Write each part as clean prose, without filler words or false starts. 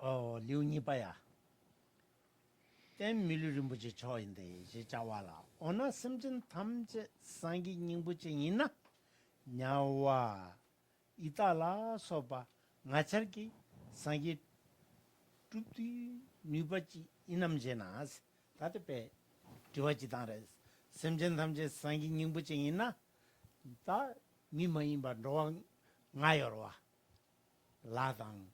류니바야. 땐 밀리름부지 저인데 이제 자와라. 어느 심진 탐제 상기 닝부지 있나? 냐와 이따라 소바 나처기 상기 뚜띠 니바지 이남제나스 다데베 좋아지다래. 심진 탐제 상기 닝부지 있나? 다 미마인바 로왕 나여와 라당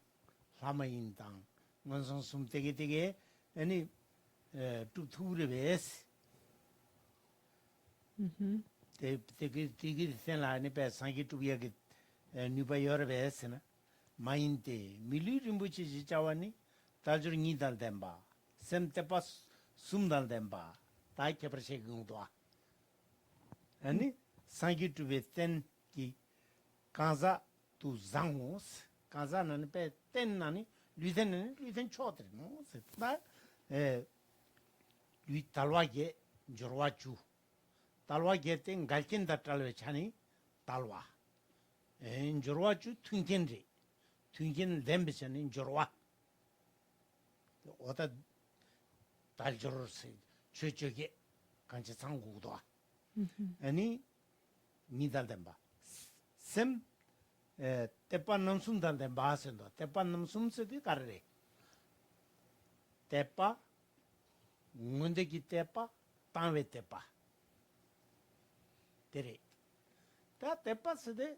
라마인당 원성 숨되게 아니 뚜투르베스 되게 생라니 배 상기 뚜비야게 뉴바여르베스나 마인데 밀리림부치 자와니 다주르 니달덴바 셈테파 숨달덴바 다이케브르세궁도아 아니 상기 뚜베텐 기 간자 두 장호스 간자는 배 땐나니 리덴 초드리 노스다 lui talwa게 jorwachu talwa게 땡 갈킨다 talwe chani talwa jorwachu 퉁겐리 퉁겐 렘베샤니 jorwa 오다 달저르스 최적에 간지 상구도 아니 니달덴바 셈 때판 넘숨달덴 바센도 때판 넘숨스디 가르레 때빠 문데기 때빠 땅외 때빠 데레 다 때빠스데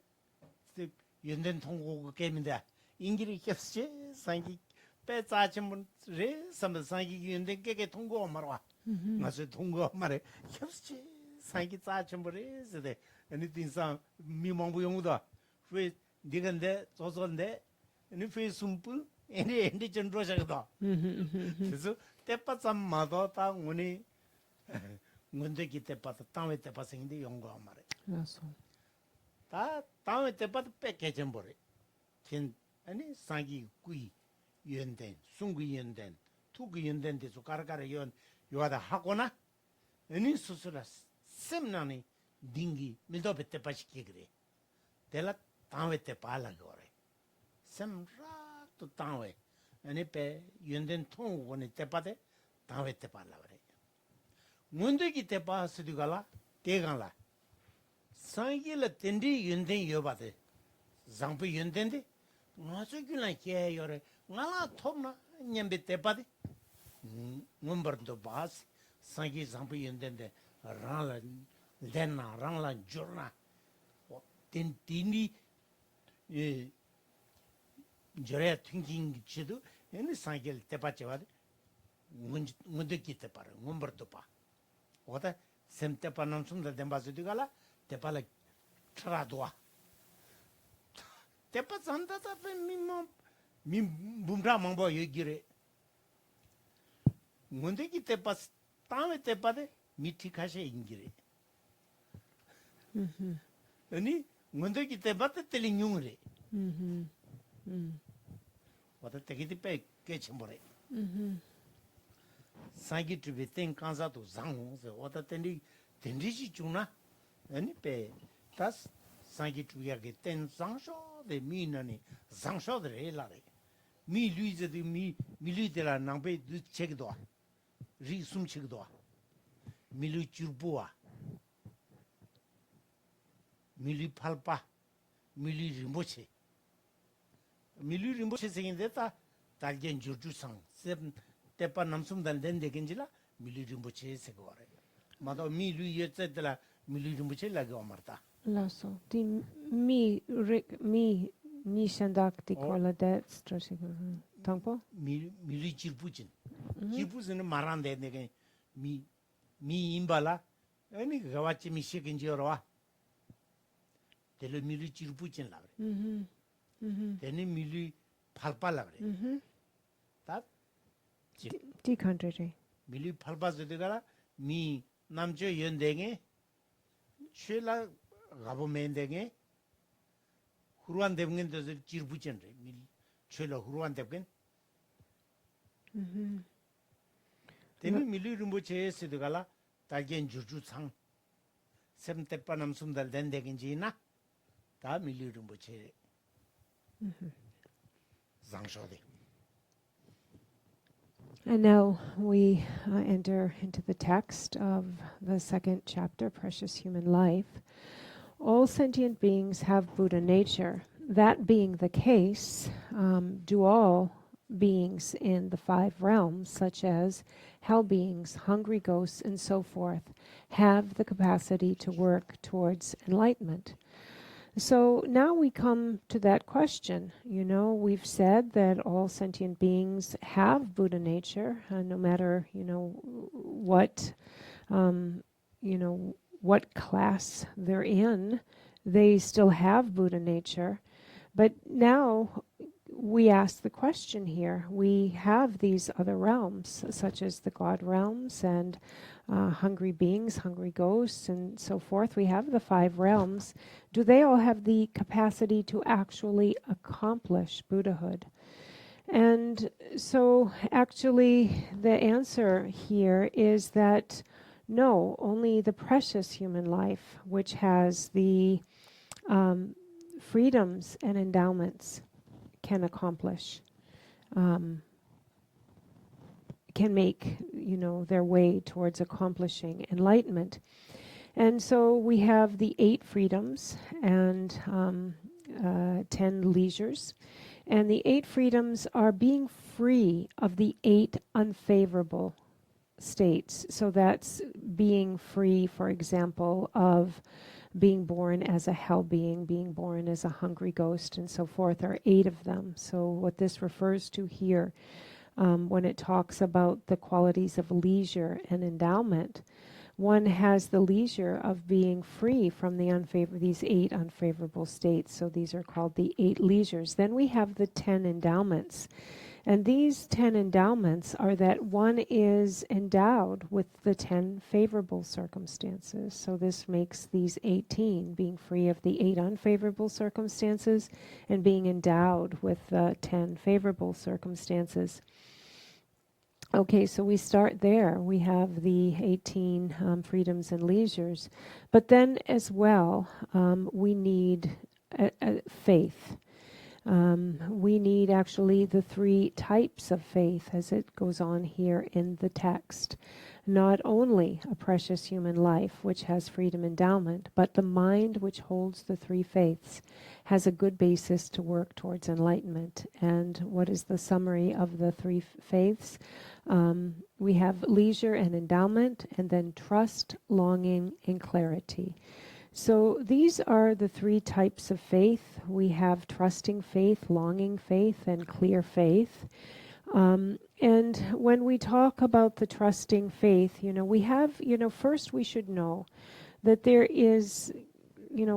연된 통고 게임인데 인기리 겹치 상기 빼자치문 레 삼상기 연된 게게 통고 말와 맞아 통고 말에 겹치 상기 자치문레스데 아니 딘상 미망부 용우다 왜 네가인데 조선데 아니 왜 숨불 엔디 전로자다 그래서 때빠sam마도 딱 오니 문제기 때빠도 땅에 때빠 생긴데 용거 말해. 맞아. 다 땅에 때빠도 뺏겨져 버려. 진 아니 상기 구이 연된 숭구 연된 투구 연된 데서 가라가라 요하다 하거나 아니 수수라 셈나니 딩기 밀도 때빠 시키 그래. 내가 땅에 때빠 하려고 그래. 셈라 또 땅에 아니 배 연된 통원에 때빠데 다외 때빠라 그래. 문득이 때빠 쓰디가라 대간라. 상기를 텐디 연된 여바데. 장부 연된데 나서기나 개요래. 나라 톱나 냠베 때빠데. 문버도 바스 상기 장부 연된데 라라 렌나 랑라 조르나. 텐티니 예 저래 튕긴 지도 얘는 상길 때빠져와데 문득이 때빠라 문버도 봐 오다 셈때빠 남숨들 덴바스디가라 때빠라 트라도아 때빠 산다다 미모 붐라 망보 얘기래 문득이 때빠 땅에 때빠데 미티카세 인기래 아니 문득이 때빠데 telingung래 와다 때기디 빼 깨쳐버려. 상기 주비 땡 간사도 장홍서 와다 텐디지 주나 아니 빼 다스 상기 주야게 땡 장쇼데 미나니 장쇼데 라레 미 루이즈데 미루데라 남베 두 책도 리숨 책도 미루 줄보아 미리 팔파 미리 리모체 밀리 림보체 생긴데다 달겐 주주상 셈 때빠 남숨달 된데긴지라 밀리 림보체 세고래 마도 밀리 예체들라 밀리 림보체 라고 말다 라소 미 니산닥티 콜라데 스트레스가 당포 밀리 질부진 질부진은 말한데 내가 미 임발라 아니 가와치 미시긴지 여러와 텔 밀리 질부진 라그래 되는 밀리 팔팔라 그래. 다 디컨트리 밀리 팔팔스데가라 미 남저 연댕에 쉐라 가보멘댕에 후루안 대분gen데서 지르부전래 밀 쉐라 후루안 대분. 되는 밀리 rum보체스데가라 달겐 주주상 셈테빠 남숨달 된대긴지나 다 밀리 rum보체 장쇼데 And now we enter into the text of the second chapter, Precious Human Life. All sentient beings have Buddha nature. That being the case, do all beings in the 5 realms, such as hell beings, hungry ghosts, and so forth, have the capacity to work towards enlightenment? So now we come to that question. We've said that all sentient beings have Buddha nature, no matter, what, what class they're in, they still have Buddha nature. But now we ask the question here. We have these other realms, such as the God realms and hungry beings, hungry ghosts, and so forth. We have the 5 realms. Do they all have the capacity to actually accomplish Buddhahood? And so actually the answer here is that no, only the precious human life, which has the freedoms and endowments, can accomplish, can make, their way towards accomplishing enlightenment. And so we have the 8 freedoms and 10 leisures. And the 8 freedoms are being free of the 8 unfavorable states. So that's being free, for example, of being born as a hell being born as a hungry ghost, and so forth, are 8 of them. So what this refers to here, when it talks about the qualities of leisure and endowment, one has the leisure of being free from these 8 unfavorable states. So these are called the 8 leisures. Then we have the 10 endowments. And these 10 endowments are that one is endowed with the 10 favorable circumstances. So this makes these 18, being free of the 8 unfavorable circumstances and being endowed with the 10 favorable circumstances. Okay, so we start there. We have the 18 freedoms and leisures. But then as well, we need faith. We need actually the 3 types of faith, as it goes on here in the text. Not only a precious human life, which has freedom endowment, but the mind which holds the 3 faiths has a good basis to work towards enlightenment. And what is the summary of the 3 faiths? We have leisure and endowment, and then trust, longing, and clarity. So these are the 3 types of faith. We have trusting faith, longing faith, and clear faith. And when we talk about the trusting faith, we have, first we should know that there is,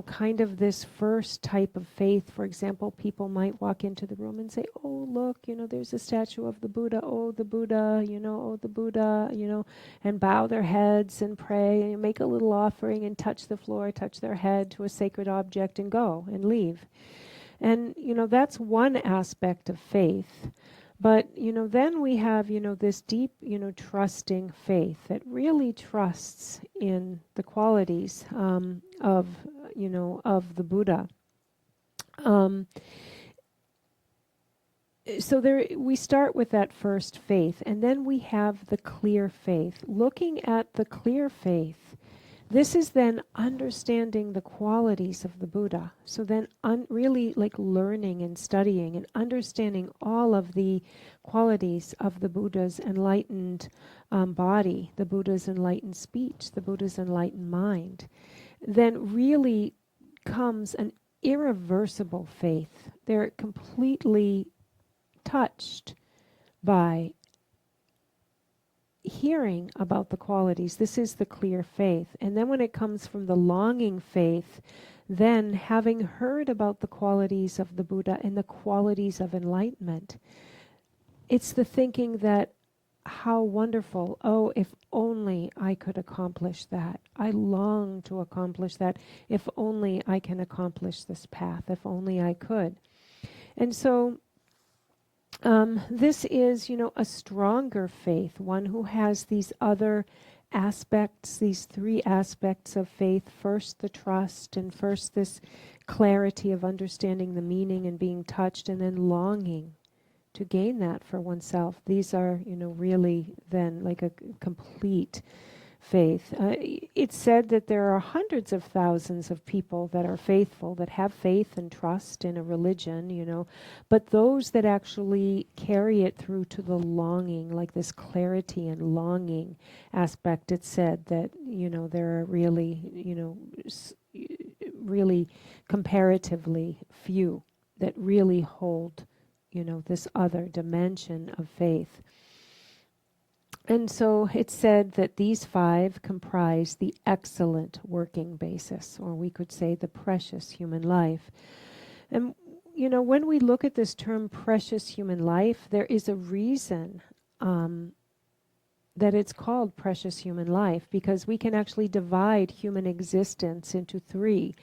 kind of this first type of faith. For example, people might walk into the room and say, oh, look, there's a statue of the Buddha, oh, the Buddha, oh, the Buddha, and bow their heads and pray and make a little offering and touch the floor, touch their head to a sacred object and go and leave. And, that's one aspect of faith. But, then we have, this deep, trusting faith that really trusts in the qualities of the Buddha. So there, we start with that first faith, and then we have the clear faith. Looking at the clear faith, this is then understanding the qualities of the Buddha. So then really like learning and studying and understanding all of the qualities of the Buddha's enlightened body, the Buddha's enlightened speech, the Buddha's enlightened mind. Then really comes an irreversible faith. They're completely touched by hearing about the qualities. This is the clear faith. And then when it comes from the longing faith, then having heard about the qualities of the Buddha and the qualities of enlightenment, it's the thinking that how wonderful, oh, if only I could accomplish that. I long to accomplish that. If only I can accomplish this path, if only I could. And so this is, a stronger faith, one who has these other aspects, these 3 aspects of faith. First, the trust, and first this clarity of understanding the meaning and being touched, and then longing to gain that for oneself. These are, really then like a complete faith. It's said that there are hundreds of thousands of people that are faithful, that have faith and trust in a religion, but those that actually carry it through to the longing, like this clarity and longing aspect, it's said that, there are really, really comparatively few that really hold, this other dimension of faith. And so it's said that these 5 comprise the excellent working basis, or we could say the precious human life. And, when we look at this term precious human life, there is a reason that it's called precious human life, because we can actually divide human existence into 3.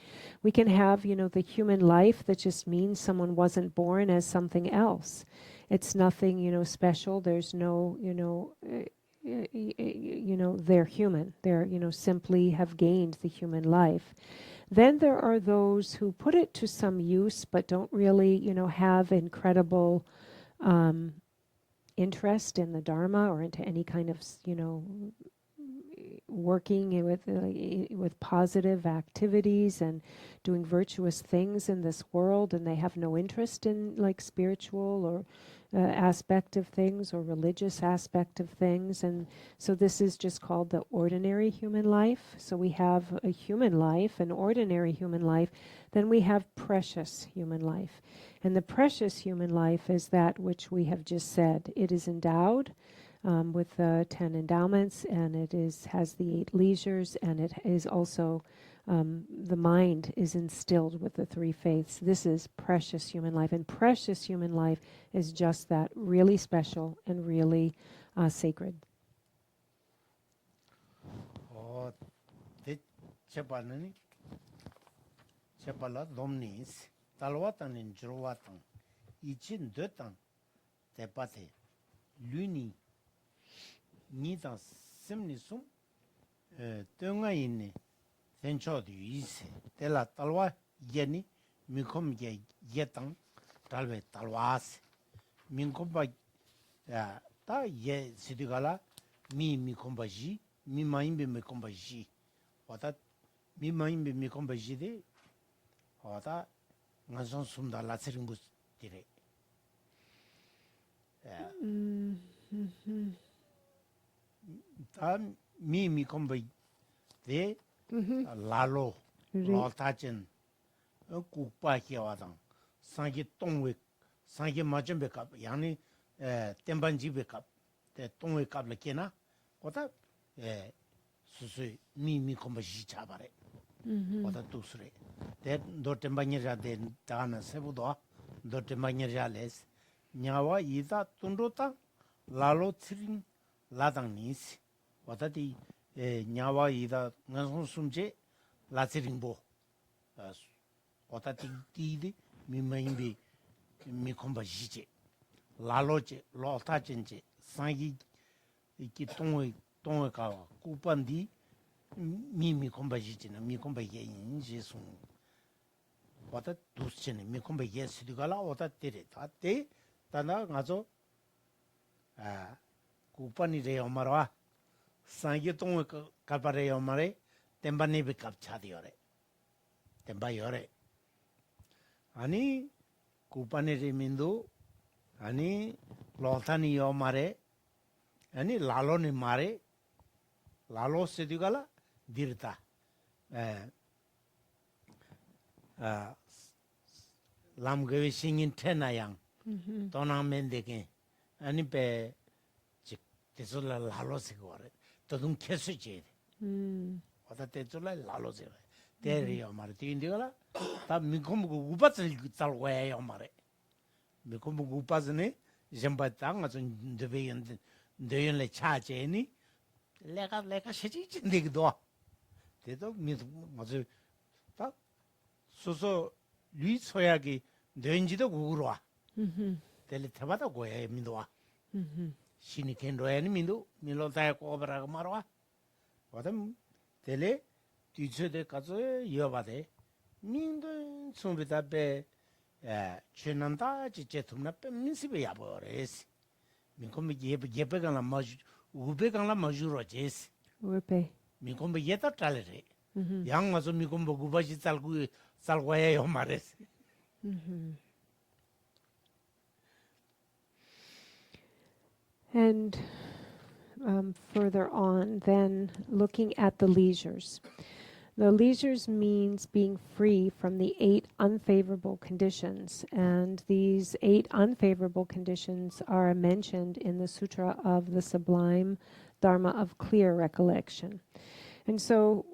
We can have, the human life that just means someone wasn't born as something else. It's nothing, special. There's no, they're human. They're, simply have gained the human life. Then there are those who put it to some use, but don't really, have incredible interest in the Dharma or into any kind of, working with positive activities and doing virtuous things in this world, and they have no interest in like spiritual or aspect of things or religious aspect of things. And so this is just called the ordinary human life. So we have a human life, an ordinary human life, then we have precious human life. And the precious human life is that which we have just said. It is endowed with 10 endowments, and it has the 8 leisures, and it is also the mind is instilled with the 3 faiths. This is precious human life, and precious human life is just that, really special and really sacred. Oh, the Chapanani Chapala Domnis, Talwatan in Jurwatan, Ichin Dutan, Tepate, Luni, Nita Simnisum, Tunga in Tencho Duise, Tela Talwa, Yeni, Mikom Yetan, Talve Talwas, Minkomba, Ta Ye Sidigala, Mikombaji, Mi Maimbe Mikombaji, or that Mi Maimbe Mikombaji, or that Nazon Sunda Latsirimbus dire. Ta Mi Mikomba de Lalo, Lotachin, Kupa Kiawadang, Sangi Tongwick, Sangi Majumbe Cup, Yani Tembanjibe Cup, the Tongwick Cup Lakena, what up? Susui, Mi Mikomba Jichabare, what a tusre. That Dotembanya de Dana Sebudo, Dotembanya les, Nyawa Ida Tundota, Lalo Trin, Ladang Nis, what a the Nyawa Ida Nason Sumje, Lazirimbo, what a tea, Mi Maimbi, Mikomba Jiche, Laloche, Lotachenche, Sangi, Ikitonwe, Tonwekawa, Kupandi, Mikomba Jichina, Mikomba Yen, Jesun. What a Duschen, Mikomba Yes, Dugala, what a did that day, Tana Nazo Kupani de Omara, Sangiton Capare Omare, Tembanebi Capchadiore, Tembayore. Ani Kupani Remindo, Ani Lotani Omare, Ani Laloni Mare, Lalo Sedugala, Dirta. Lamgavi singing tenayang, Dona Mendeke, Ani pe Tesula Lalo Sigore, Todum Kesuche, what a Tesula Lalo Sigore, Terry Martin Diola, that Mikum Gupazel Talway Omare. Mikum Gupazane, Zembatang, as in the way and the only charge any, like a shitty in the door. They don't mean so Luis Hoyagi, the Engido Gurua. Teletabata go a Mindoa. Shinikendo Enimindo, Milota Cobra Marwa. What am Tele, teacher de Cazo, Yovade, Mindo, Sumbitabe, Chenanda Chetumna Minsibiabores. Minkombi Yebegan la Maju, Ubegan la Majuro Jes. Rupe. Minkombi Yeta Talere. Mhm. Young was a Mikombo Gubaji Salguay Omares. Mhm. And further on, then looking at the leisures. The leisures means being free from the 8 unfavorable conditions. And these 8 unfavorable conditions are mentioned in the Sutra of the Sublime Dharma of Clear Recollection. And so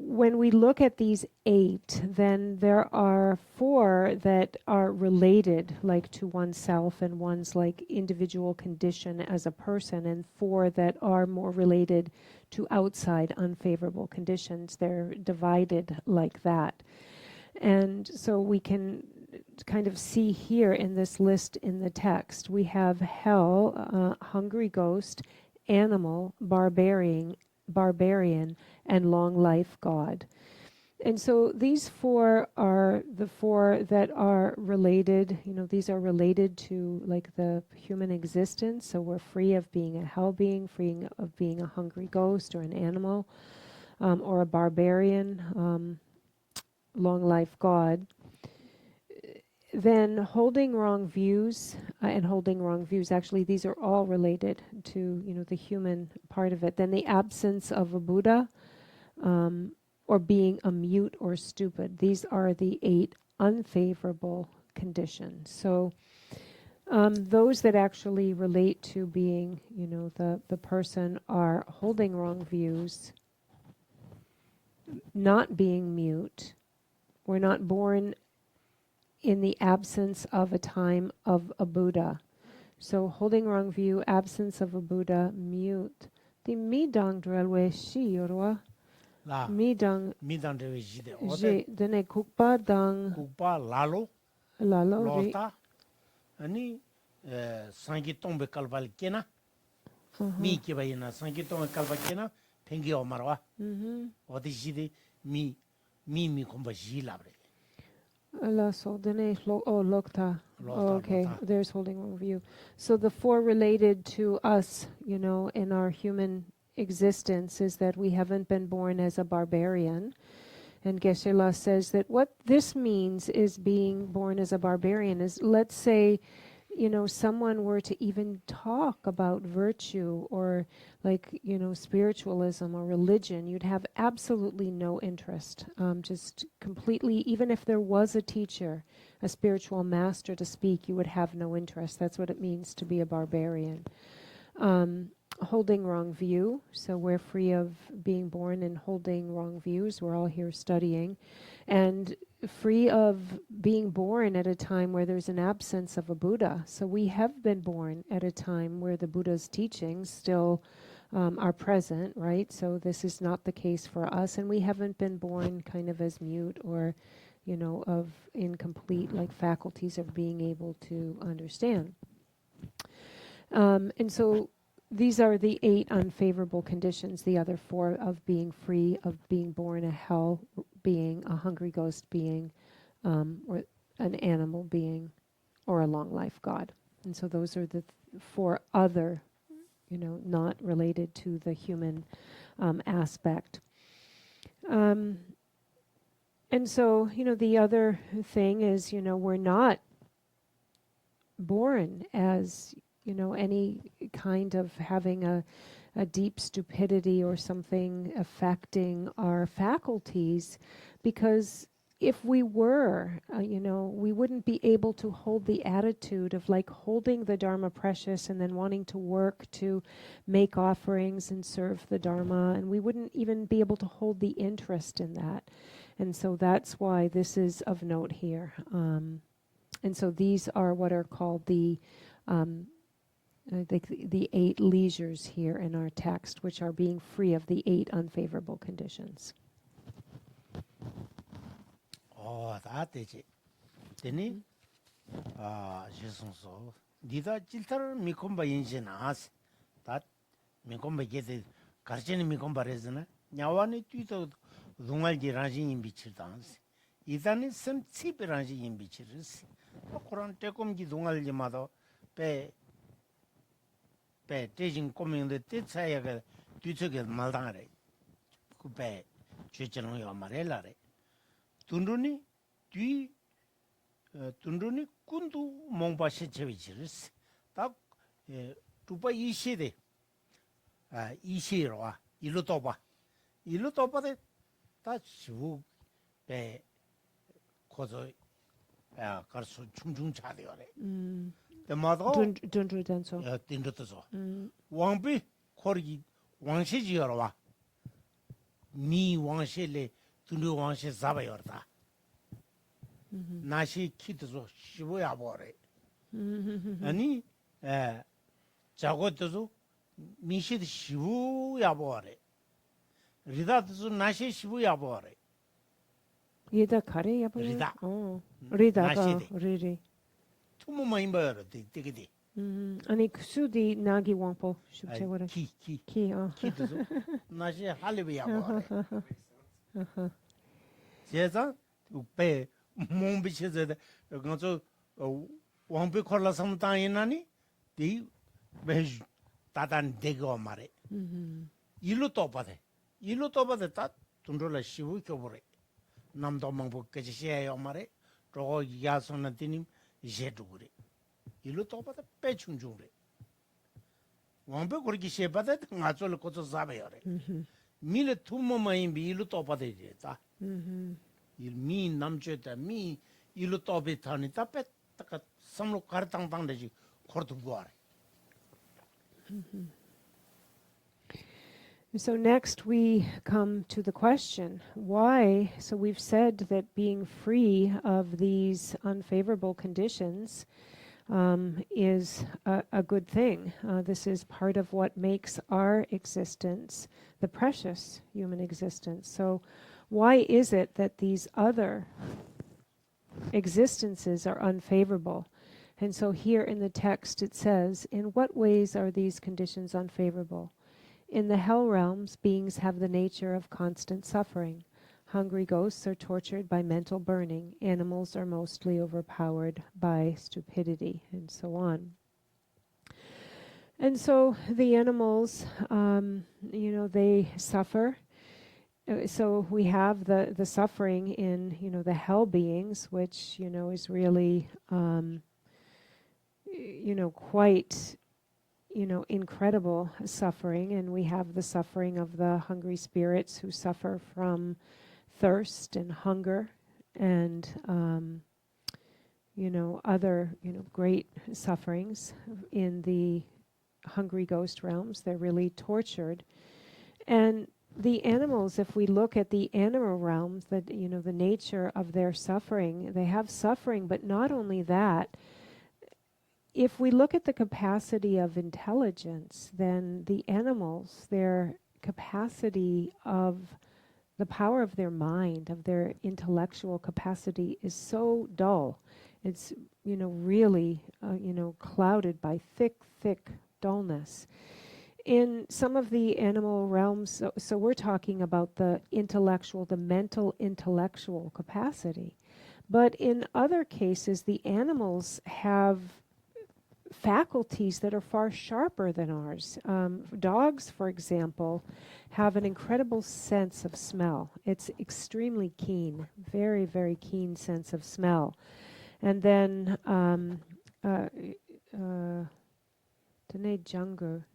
when we look at these 8, then there are 4 that are related, like to oneself and one's like individual condition as a person, and 4 that are more related to outside unfavorable conditions. They're divided like that. And so we can kind of see here in this list in the text, we have hell, hungry ghost, animal, barbarian, and long life God. And so these 4 are the 4 that are related, these are related to like the human existence. So we're free of being a hell being, free of being a hungry ghost or an animal, or a barbarian, long life God. Then holding wrong views and holding wrong views, actually these are all related to the human part of it. Then the absence of a Buddha, or being a mute or stupid. These are the 8 unfavorable conditions. So those that actually relate to being, the person are holding wrong views, not being mute. We're not born in the absence of a time of a Buddha. So holding wrong view, absence of a Buddha, mute. The midang drelwe shi yorwa. Midang je dene kukpa dang Kupa Lalo, lalo ri. Lota, Ani Sangitombe Calvalkena, Mi Kibayana, Sangitombe Calvalkena, Pengi Omarwa, or the Jide, Mi Comba Gilabre. La so dene lokta. Okay, Lota. there's holding wrong view. So the 4 related to us, in our human existence is that we haven't been born as a barbarian. And Geshe-la says that what this means is being born as a barbarian is, let's say, someone were to even talk about virtue or like, spiritualism or religion, you'd have absolutely no interest. Just completely, even if there was a teacher, a spiritual master to speak, you would have no interest. That's what it means to be a barbarian. Holding wrong view. So we're free of being born and holding wrong views. We're all here studying. And free of being born at a time where there's an absence of a Buddha. So we have been born at a time where the Buddha's teachings still are present, right? So this is not the case for us. And we haven't been born kind of as mute or, of incomplete like faculties of being able to understand. And so these are the 8 unfavorable conditions, the other 4 of being free, of being born a hell being, a hungry ghost being, or an animal being, or a long life God. And so those are the 4 other, not related to the human aspect. And so, the other thing is, we're not born as any kind of having a deep stupidity or something affecting our faculties, because if we were, we wouldn't be able to hold the attitude of like holding the Dharma precious and then wanting to work to make offerings and serve the Dharma, and we wouldn't even be able to hold the interest in that. And so that's why this is of note here. And so these are what are called the 8 leisures here in our text, which are being free of the 8 unfavorable conditions. Oh, that is it. Then, so Dida Chilter Mikomba Ingenas, that Mikomba get it, Karchen Mikomba Resina, Nyawani Tito Dungal Girajin in Bichitans, 이단이 선 치비란지 임비치르스 코란 때콤기 동알지마도 배 대진 꼬명데 뜻사야가 뒤쪽에 말당하래 그배 죄전을 말해라래 둔루니 뒤 둔루니 군도 몽바시 제비치르스 딱 두바 이시대 이시로와 일로 떠봐데 다 지우 배 거저 가서 충충 차대요래 대마도 dunrudanso. 딘도서 왕비 거기 왕시지여와 니 왕실에 둔루 왕시 잡아요다 나시 키드서 시보야 버래 아니 자고도서 미시드 시부야 버래 리다도 나시 시부야 버래 Ida kare ya boy. Rida. Oh. Rida ga Nashide. riri. 투모마 임바요 되게 Ani kusudi nagi wampo shubte wara. 키 Ki oh. 키도서 나시 할레비야 버래 제자 배 몸비셔서 그저 왕비 콜라 삼다이나니 디 베 다단 되고 말해 일로 떠봐대 다 돈돌라 시부 겨버래 남도 망복까지 시야요 말해 저거 야선은 되니 제두그래 일로 떠봐대 빼충중래 왕비 그렇게 시바대 나절 것도 잡아요래 밀에 투모마인 일로 떠봐대 다 미 남주다 미 일로 떠베타니 다 뺐다가 삼로 가르땅땅되지 코르도 구하래 So next we come to the question, why? So we've said that being free of these unfavorable conditions is a good thing. This is part of what makes our existence the precious human existence. So why is it that these other existences are unfavorable? And so here in the text it says, in what ways are these conditions unfavorable? In the hell realms, beings have the nature of constant suffering. Hungry ghosts are tortured by mental burning. Animals are mostly overpowered by stupidity, and so on. And so the animals, they suffer. So we have the suffering in, the hell beings, which, is really, quite, incredible suffering. And we have the suffering of the hungry spirits who suffer from thirst and hunger and, other, great sufferings in the hungry ghost realms. They're really tortured. And the animals, if we look at the animal realms, that the nature of their suffering, they have suffering, but not only that, if we look at the capacity of intelligence, then the animals, their capacity of the power of their mind, of their intellectual capacity is so dull. It's, really, clouded by thick dullness. In some of the animal realms, so we're talking about the mental intellectual capacity. But in other cases, the animals have faculties that are far sharper than ours. Dogs, for example, have an incredible sense of smell. It's extremely keen, very, very keen sense of smell. And then, Jungur.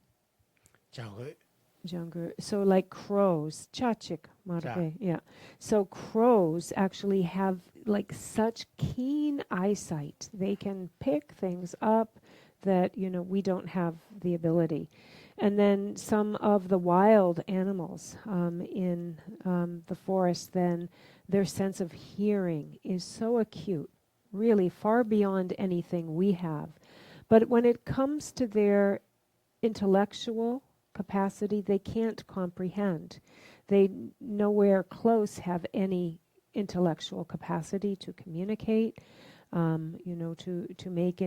So like crows, chachik marbe, yeah. So crows actually have like such keen eyesight. They can pick things up that, we don't have the ability. And then some of the wild animals in the forest, then their sense of hearing is so acute, really far beyond anything we have. But when it comes to their intellectual capacity, they can't comprehend. They nowhere close have any intellectual capacity to communicate, to make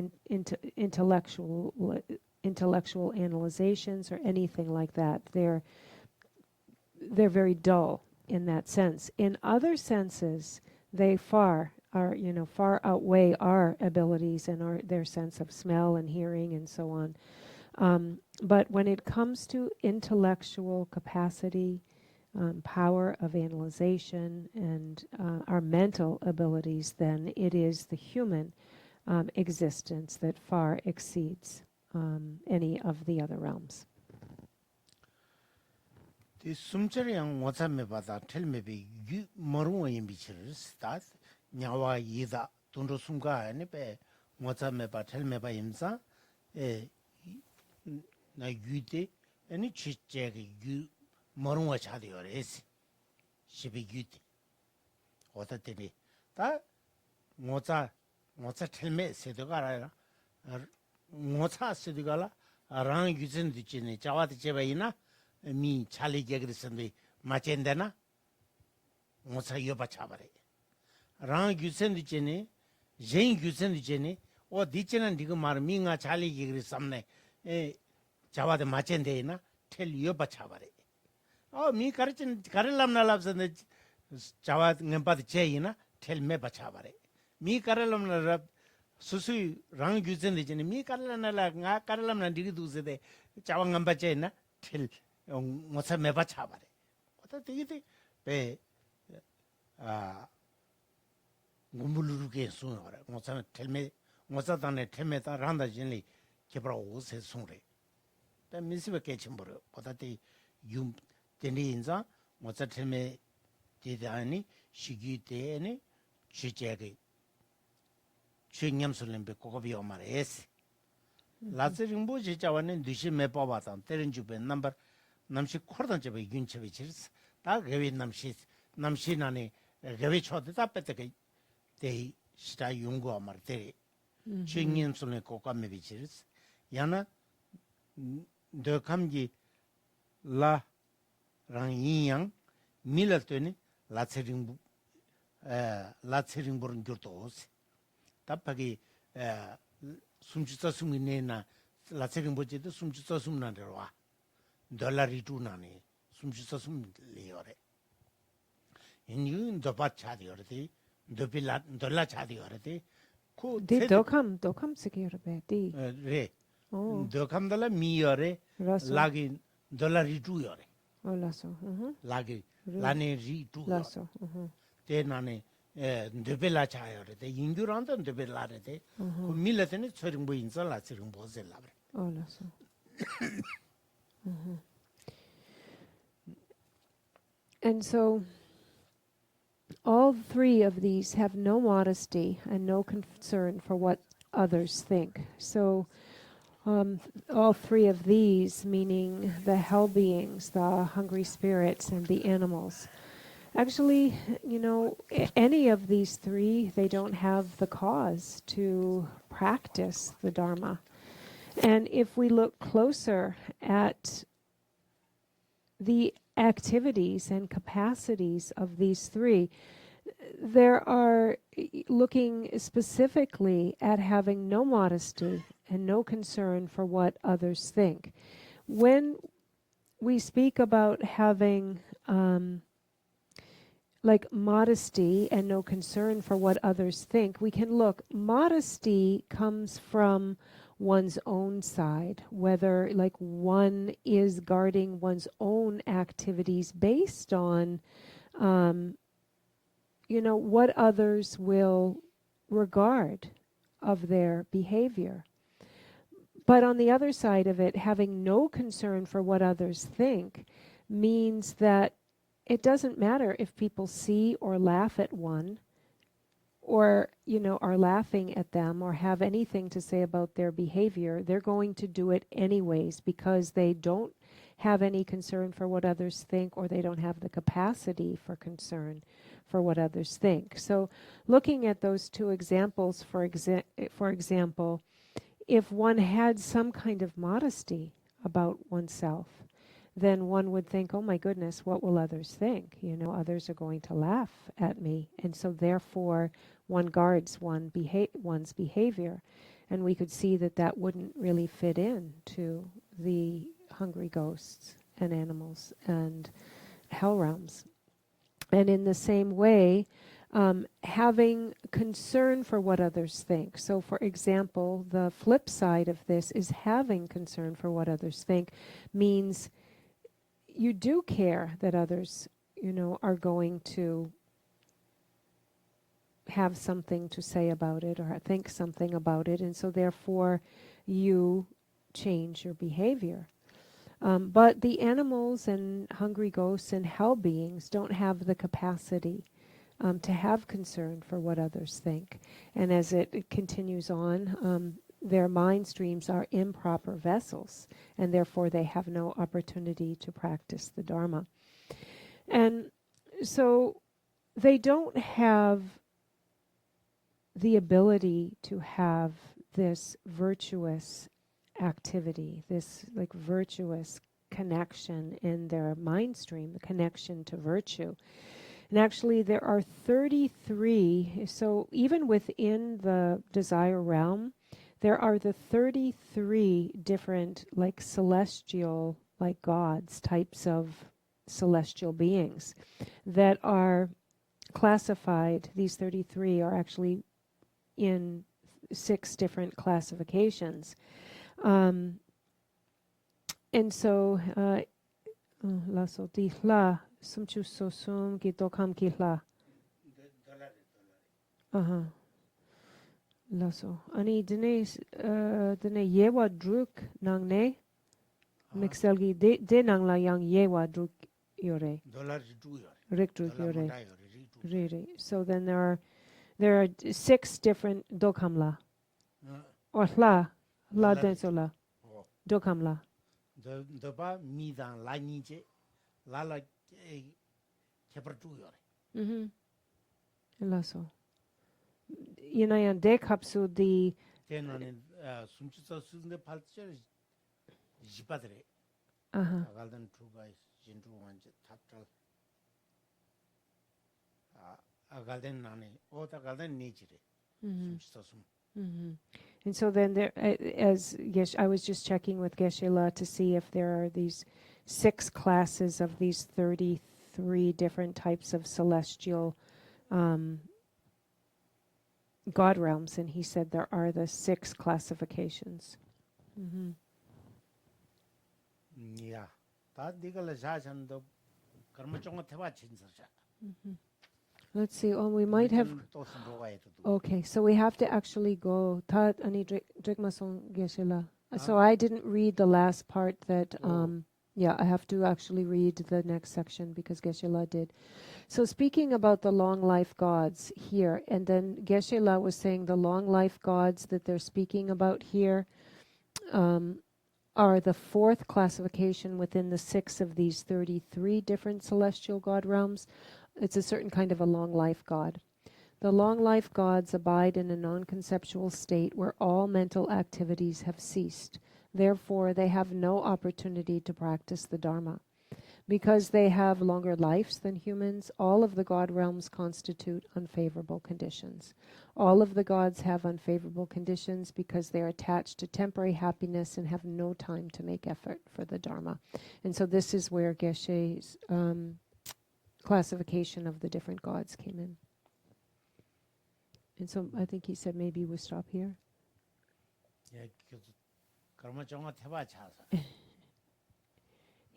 intellectual analyzations or anything like that. They're very dull in that sense. In other senses, they far outweigh our abilities and their sense of smell and hearing and so on. But when it comes to intellectual capacity, power of analyzation, and our mental abilities, then it is the human existence that far exceeds any of the other realms. 이 숨처리양 못삼매바다 텔매비 유 머루어인 비치를 스타 냐와 이다 돈도 숨가 아니 베 못삼매바 텔매바 임사 에나 유데 아니 치제기 유 머루어 차디어레스 시비 유데 어떻게니 다 못자 텔매 세도가라 못자 세도가라 랑 유진 뒤치니 자와드 제바이나 미 찰리 게그리선데 마첸데나 모사 요바 차바레 랑 규센디 제네 제인 규센디 제네 오 디체는 디고 말 미가 찰리 게그리 삼네 에 자와데 마첸데나 텔 요바 차바레 미 가르친 가를람나랍선데 자와 nem바드 제이나 텔 메바 차바레 미 가를람나랍 수수 랑 규센디 제네 미 가를람나라 nga 가를람나 디기 두세데 자와 nem바 제이나 텔 모사 매바 차바래. 어떤 되게 무물루게 손어라. 모사 텔메 모사단에 텔메다 란다 진리 개발 오세 손래. 때 미스베 개침버려. 어떻게 유 데니인자 모사 텔메 디다니 시기데니 취제게 취념술렘베 고급이 오마레스. 라츠링보 지자와는 뒤시 매빠바단 때린 주변 넘버 남시 코르던 집에 윤체비 지르스 다 개위 남시나니 개위 초대 다 뺐다게 대 시다 용고 말때 주인님술에 고감매 비지르스 야나 더 감기 라 랑이양 밀었더니 라체링부른 교도스 답하기 숨주서 숨이네나 라체링보지도 숨주서 숨나더라 와 dollar tu nani sumchisa sum leore in dopa chadi orati dopila dollar chadi orati ko Di dokam secure di re dokam dala mi ore lagi dollar tu ore oh laso lagi lane ri tu laso te nani dopila chaya orati induranda dopila orati ko milatene choringbo insa la choringbo se labre oh laso And so all three of these have no modesty and no concern for what others think. So all three of these, meaning the hell beings, the hungry spirits, and the animals, actually, any of these three, they don't have the cause to practice the Dharma. And if we look closer at the activities and capacities of these three, there are looking specifically at having no modesty and no concern for what others think. When we speak about having modesty and no concern for what others think, we can look. Modesty comes from one's own side, whether one is guarding one's own activities based on what others will regard of their behavior. But on the other side of it, having no concern for what others think means that it doesn't matter if people see or laugh at one, or are laughing at them or have anything to say about their behavior. They're going to do it anyways because they don't have any concern for what others think, or they don't have the capacity for concern for what others think. So looking at those two examples, for example, if one had some kind of modesty about oneself, then one would think, oh my goodness, what will others think? Others are going to laugh at me. And so therefore one guards one's behavior. And we could see that wouldn't really fit in to the hungry ghosts and animals and hell realms. And in the same way, having concern for what others think. So, for example, the flip side of this is having concern for what others think means you do care that others, are going to have something to say about it or think something about it, and so therefore you change your behavior. But the animals and hungry ghosts and hell beings don't have the capacity to have concern for what others think. And as it continues on, their mind streams are improper vessels, and therefore they have no opportunity to practice the Dharma. And so they don't have the ability to have this virtuous activity, this like virtuous connection in their mind stream, the connection to virtue. And actually there are 33, so even within the desire realm, there are the 33 different like celestial, like gods, types of celestial beings that are classified. These 33 are actually in 6 different classifications. And so, la so di la sumchu so sum ki dokam ki la. La so. Ani dine yewa druk nang ne mixelgi de nang la yang yewa druk yore. Rik druk yore. Re. So then there are 6 different dokamla. Or la densola. Dokamla. The ba mi dan la ni je la kepertu yore. La so. Yinayan de kapsu di Tenan sumchi so sunde palche jipadre. Galdan two guys jindu wanje taptal. Galdan nane o ta galdan nature. Sumchi so sum. And so then there, I was just checking with Geshe-la to see if there are these 6 classes of these 33 different types of celestial God realms, and he said there are the 6 classifications. Yeah, that digala jajan do karma chonga theba chinsa. Let's see. Oh, we might have. Okay, so we have to actually go. Tat ani drikmasong Geshe-la. So I didn't read the last part. That I have to actually read the next section because Geshe-la did. So speaking about the long life gods here, and then Geshe-la was saying the long life gods that they're speaking about here are the 4th classification within the 6 of these 33 different celestial god realms. It's a certain kind of a long life god. The long life gods abide in a non-conceptual state where all mental activities have ceased. Therefore, they have no opportunity to practice the Dharma. Because they have longer lives than humans, all of the god realms constitute unfavorable conditions. All of the gods have unfavorable conditions because they are attached to temporary happiness and have no time to make effort for the Dharma. And so this is where Geshe's classification of the different gods came in. And so I think he said maybe we'll stop here.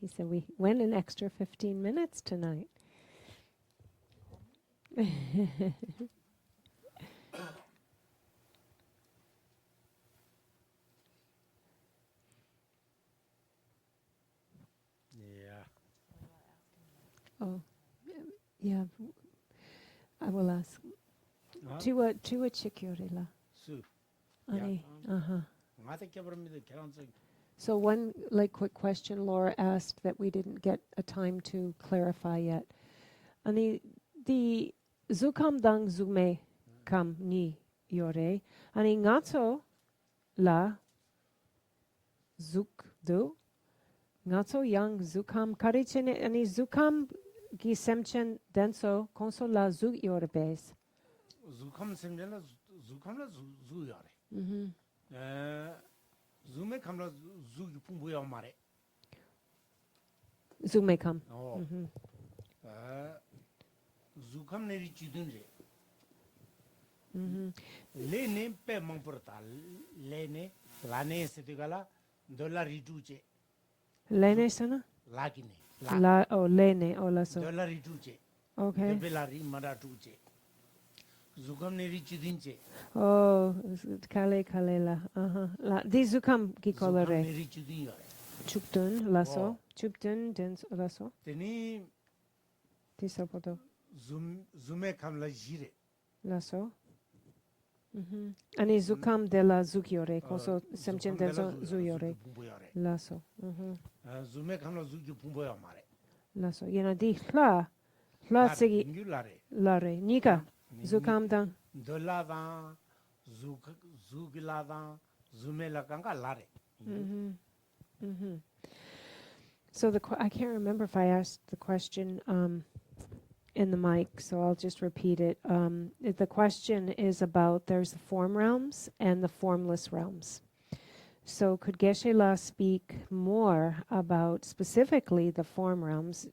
He said we went an extra 15 minutes tonight. Oh, yeah. I will ask. Tua chikurila. Ani. So one quick question Laura asked that we didn't get a time to clarify yet. Ani the zukam dang zume kam ni yore. Ani ngato la zuk do. Ngato yang zukam karichene ani zukam gi semchen denso konso la zuk yore base. Zukam semjela zukam la zu yore. Zume kamla zu pumbu ya mare. Zume kam. Zukam neri chidun re. Lene pe mangpurta lene lane sitigala dollar rituche Lene sana? lakine La, oh, lene, oh, laso. dollar rituche Okay. debelari maratuche zugam ne richudinche Oh, kale la. La, di zukam ki zugam kolore. ne richudin yore Chuptun, laso. Oh. Chuptun, dens, laso. teni Ti sapoto. zume kamla jire Laso. Ani zukam de la zukyore, koso semchen denso zuyore. Laso. zume kamla zuki pumbo ya mare Laso. Yena di hla. Hla tsegi ngulare lare. Nika. Zukam dang. dola da zugila da zume la kanga lare So I can't remember if I asked the question in the mic, so I'll just repeat it. The question is about there's the form realms and the formless realms. So could Geshe-la speak more about specifically the form realms?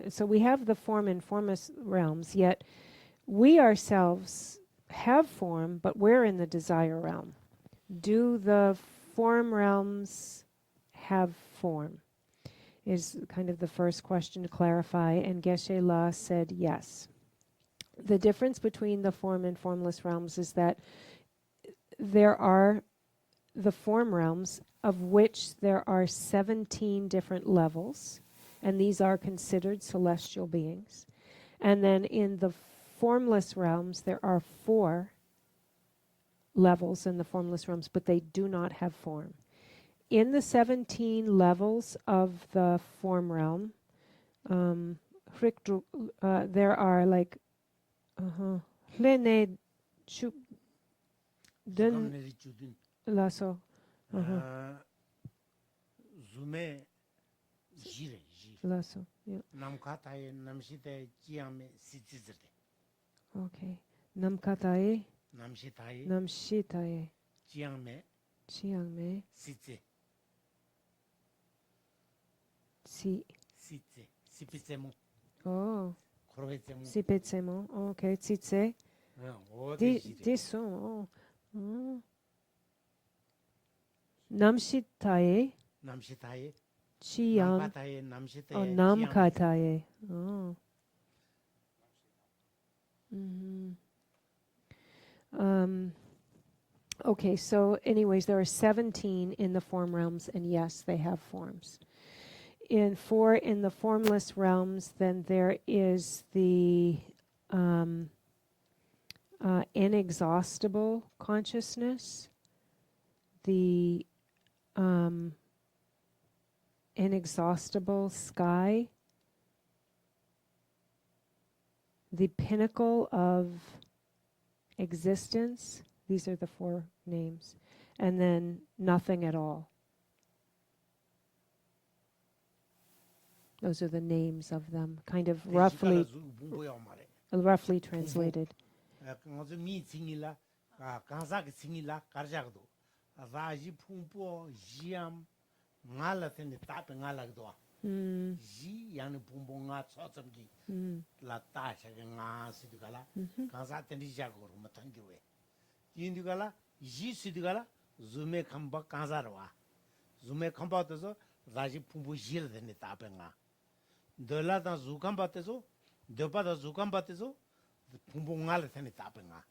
So we have the form and formless realms, yet we ourselves have form, but we're in the desire realm. Do the form realms have form? Is kind of the first question to clarify, and Geshe-la said yes. The difference between the form and formless realms is that there are the form realms, of which there are 17 different levels, and these are considered celestial beings. And then in the formless realms, there are 4 levels in the formless realms, but they do not have form. In the 17 levels of the form realm, there are like Hlene Chup Dun Lasso. zume jire Lasso. Yeah. namkataye namshite jiame sitizirde Okay. Namkataye, namshitaye Namshitaye, jiame Chiangme, sitze sitze sipitsemo Oh, korvetsemo Sipetsemo. Okay. Tsitse. ode jire Diso. Oh. Namshitaye, namshitaye Chiang. namkataye namshite Oh, Namkataye. Oh. Okay, so anyways, there are 17 in the form realms, and yes, they have forms. In the formless realms, then there is the inexhaustible consciousness, the inexhaustible sky, the pinnacle of existence. These are the 4 names. And then nothing at all. Those are the names of them, kind of roughly translated. mi tsingila kansa ki tsingila karjagdo raji pumpo jiam ngala tene tape ngala gdoa ji yani pumpo nga tsotsamgi la tasha nga sidugala kansa tene jagor matangiwe yindugala ji sidugala zume khamba kansa rwa zume khamba to raji pumpo jil tene tape nga dola da zukamba teso dopa da zukamba teso pumpo ngala tene tape nga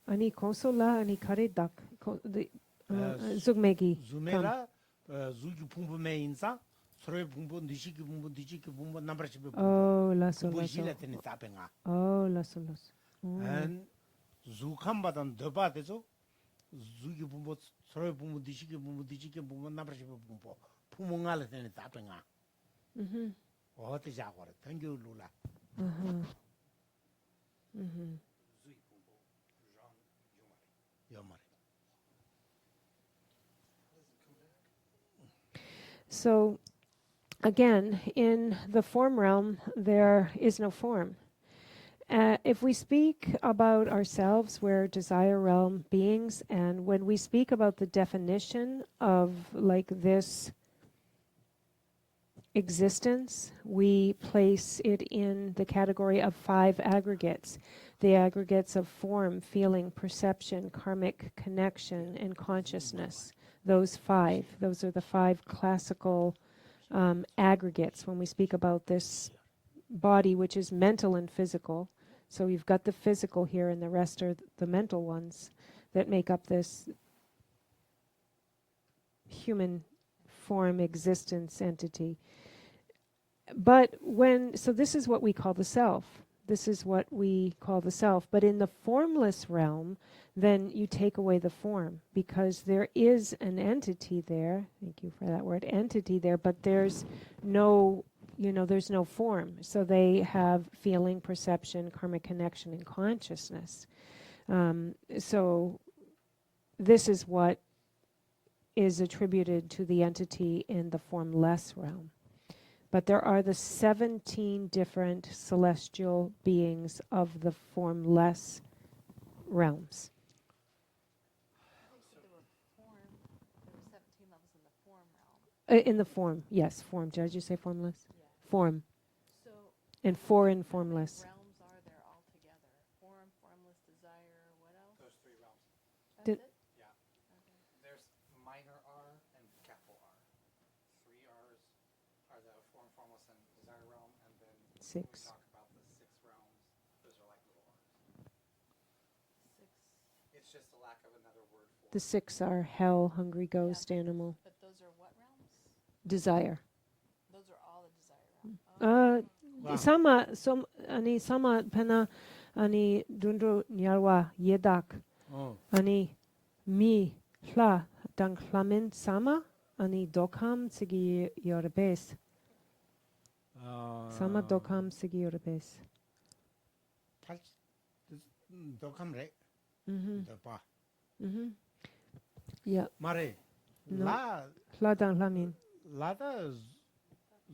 Ani konsola, ani karedak, zugmegi. zumela zuki pumpo me insa sore pumpo dishiki pumpo number chipe Oh, lasso, pumpo lasso. jila tene tape nga Oh, lasso. and zukamba dan dopa teso zuki pumpo sore pumpo dishiki pumpo number chipe pumpo ngala tene tape nga ote jagore thank you lula yomare So, again, in the form realm, there is no form. If we speak about ourselves, we're desire realm beings, and when we speak about the definition of like this existence, we place it in the category of 5 aggregates. the aggregates of form, feeling, perception, karmic connection, and consciousness. Those are the five classical aggregates when we speak about this body, which is mental and physical. So you've got the physical here, and the rest are the mental ones that make up this human form existence entity. But so this is what we call the self. This is what we call the self. But in the formless realm, then you take away the form, because there is an entity there. Thank you for that word, entity there, but there's no, there's no form. So they have feeling, perception, karmic connection, and consciousness. So this is what is attributed to the entity in the formless realm. But there are the 17 different celestial beings of the formless realms. There were 17 levels in the form realm. In the form, yes, form. Did you say formless? Yeah. Form. So And 4 in how many formless. realms are there altogether? Form, formless, desire, what else? Those three realms. That's Did- it? Yeah. Okay. There's minor R and capital R. 3 R's are the form, formless, and desire realm, and then when we 6. talk about the 6 realms, those are like little R's. 6. It's just a lack of another word for The it. 6 are hell, hungry ghost, animal, But those are what realms? desire. Those are all the desire realms. Wow. Sama pena ani dundu nyarwa yedak Oh. ani mi hla dang hlamin sama ani dokam sigi yorebes. Sama dokam sigi yorebes. 독함래. Mhm. 더봐. Mhm. Yeah. 말해. No. 라 Hla dang hlamin. 라다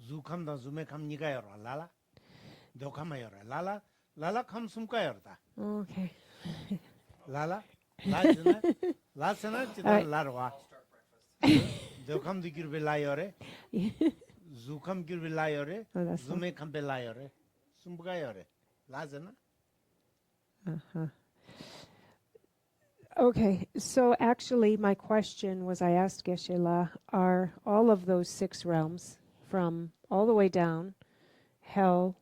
주캄다 주메캄 니가여라 라라. 독함아여라 라라. 라라 캄 숨가여다. Okay. 라라. 라즈나. 라스나 지다 라르와. I'll start breakfast. 독함 디기르베 라여레. 주캄 기르베 라여레. Oh, that's so- 주메캄베 라여레. 숨가여레. 라즈나. Uh-huh. Okay, so actually my question was, I asked Geshe-la, are all of those 6 realms, from all the way down, hell,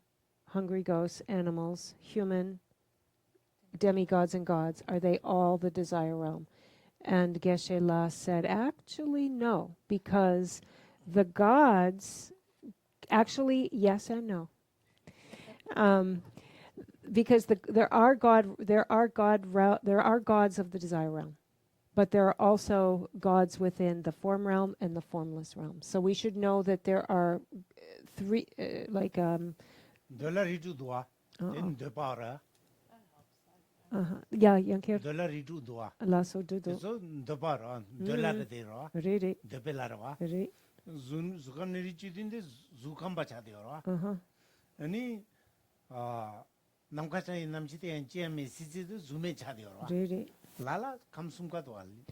hungry ghosts, animals, human, demigods and gods, are they all the desire realm? And Geshe-la said, actually no, because the gods, actually yes and no. Because there are gods of the desire realm, but there are also gods within the form realm and the formless realm. So we should know that there are 3 dollar 도와. 된 더바라. yeah, Yankir dollar 도와. lasso dudu 그래서 더바라. dollar 되라. riri 더벨라라. riri zukan richitin데 zukan 바차되어라. 아니 남카차이 남치대 엔지엠이 시지도 줌에 차되어라. riri. 라라 감숨과도 알리.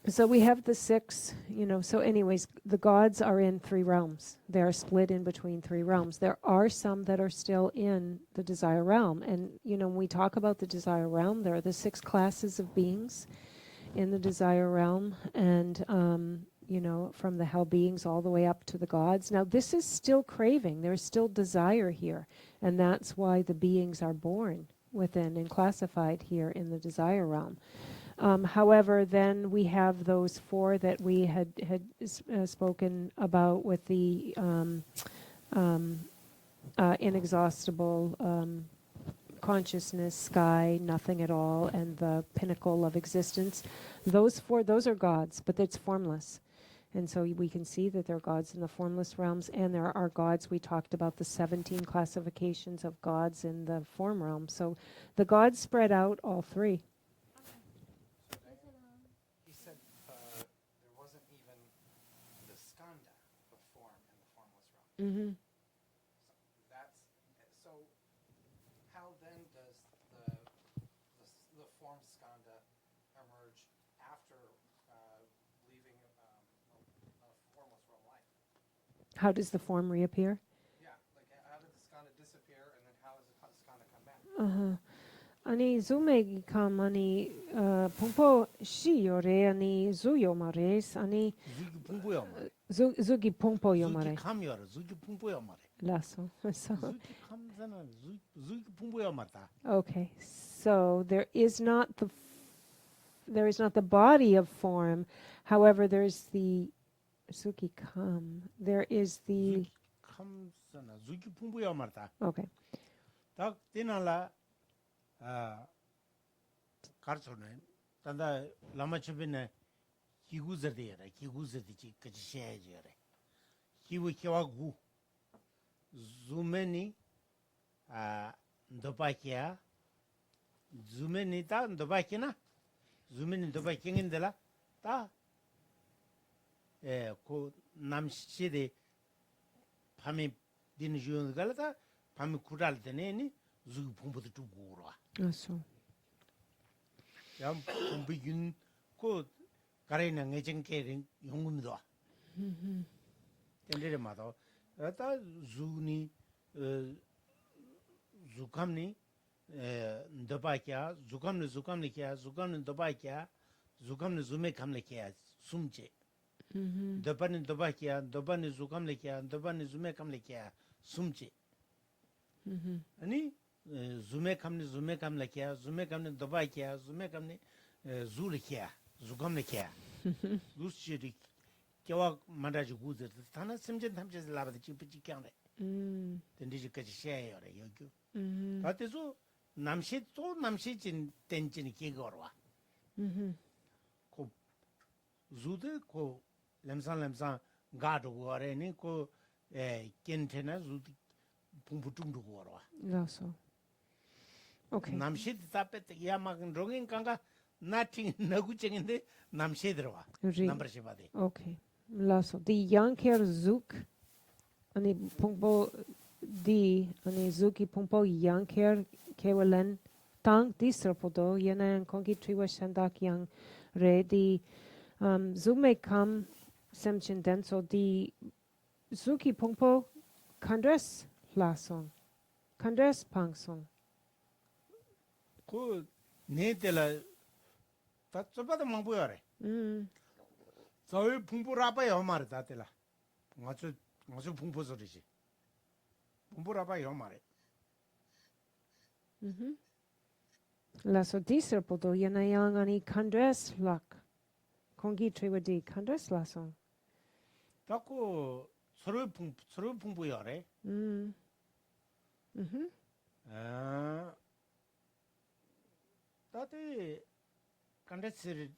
So we have the 6, so anyways, the gods are in 3 realms. They are split in between 3 realms. There are some that are still in the desire realm. And, when we talk about the desire realm, there are the 6 classes of beings in the desire realm. And, from the hell beings all the way up to the gods. Now, this is still craving. There's still desire here. And that's why the beings are born within and classified here in the desire realm. However, then we have those 4 that we had spoken about with the inexhaustible consciousness, sky, nothing at all, and the pinnacle of existence. Those 4, those are gods, but it's formless. And so we can see that there are gods in the formless realms, and there are gods. We talked about the 17 classifications of gods in the form realm. So the gods spread out all 3. He said there wasn't even the skanda of form in the formless realm. Mm-hmm. So how then does the form skanda emerge after leaving a formless realm life? How does the form reappear? Yeah, like how did the skanda disappear, and then how does the skanda come back? 아니 zoomegi kam 아니 pompo shi yore 아니 zuyo mares 아니 zuki pungpoyo mare. zugi pompo yo zuki mare kam yore, zuki pungpoyo mare. lasso. So zuki kam zana, zuki pungpoyo mata. okay, so there is not the body of form, however there's the zuki kam, there is the zuki kam zana, zuki pungpoyo mata. okay. 딱 때나라 가르쳐네. 단다 라마치빈에 기구저대라. 기구저대지 같이 셔야지래. 기구 키와구 zume ndopakia zume ni ta ndopakina zume ni ndopakingindela ta ko namshide pami din jun galata pami kural tene ni zu pumbu tu gura So yam pumbu gun ko karena ngejeng kering yongumdo tenere mato ta zuni zukamni ndopakia zukamni kya zukamni ndopakia zukamni zume kamle kya sumche ndopani ndopakia ndopani zukamle kya ndopani zume kamle kya sumche ani zume kamle kya zume kamni ndopakia zume kamni zule kya zukamle kya lushiri kyawa mandaji guze tana simjen tamche labada chipichi kyangre tendiji kachi shaya yore yogyo tatezo namshi chin tenchin kigorwa ko zude ko lemsan gado gore ni ko kentena zude pumputum du gorwa lasso. Okay. namshi tapet yamak rongin kanga nating nagu chenginde namshi derwa Ri. number shibade Okay. Lasso. The yanker zuk ani pumpo di ani zuki pumpo yanker kewalen tang disrapodo yana kongi triwa shandak yang re di zume kam semchin denso di zuki pumpo kandres lasong kandres pangsong 그 네텔라 다 좁아도 망보여래 저희 풍부라봐요 말이 다텔라 아주 풍부 소리지 풍부라봐요 말이 lasso disrapodo yana yang ani kandres lak kongi triwa di kandres lasong 자꾸 서로 풍부여래 아 다들 간데스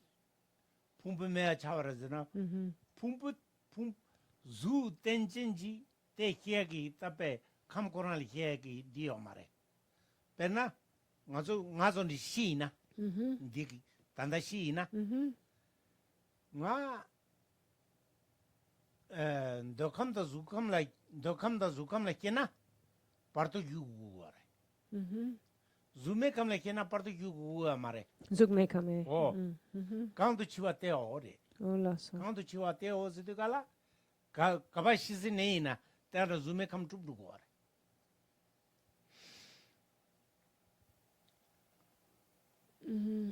풍부매야 차와라잖아 주 땡진지 때 기억이 답에 감고라를 기억이 디어 말해 배나 ngazo 시나 디기 단다 시나 nga dokhamda zukamla kena parto yugu ware zume kamla kena parto yugu amare zugme kame oh kanto chiwa te ore oh lasso. kanto chiwa te o zidukala kaba shizi neina tera zume kam tubdu ware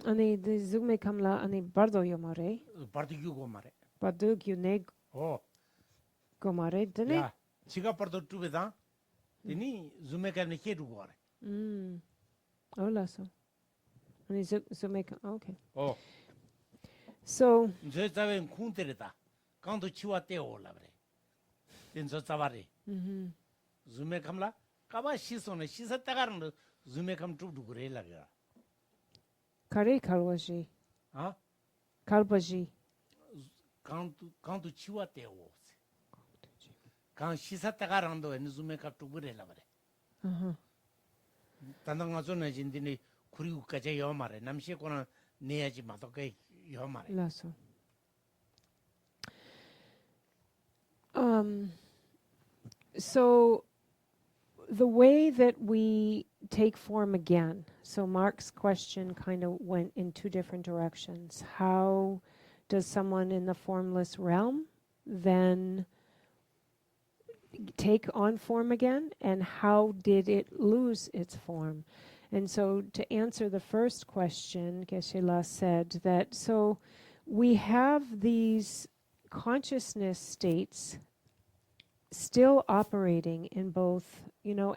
Ani the zugme kamla ani bardo yomare parto yugu mare bardo gyune oh gomare dene ya chiga parto tubeda tini zume kamne kedu ware oh lasso. Ani zugme okay. oh So 저 자wen 쿵테르다 강도 치와 떼올라 그래 된저 자바리 zume kamla kaba shisono shisatagaran zume kam tubdu gure laga kare kalwaji ha kalbaji kanto chiwa teo kan shisatagaran do en zume kam tubure la bare tananga zona jindini kurigu kaje yo mare namshi kona neyaji madoke yo mare lasso. So the way that we take form again, so Mark's question kind of went in two different directions. How does someone in the formless realm then take on form again, and how did it lose its form? And so to answer the first question, Geshe-la said that so we have these consciousness states still operating in both,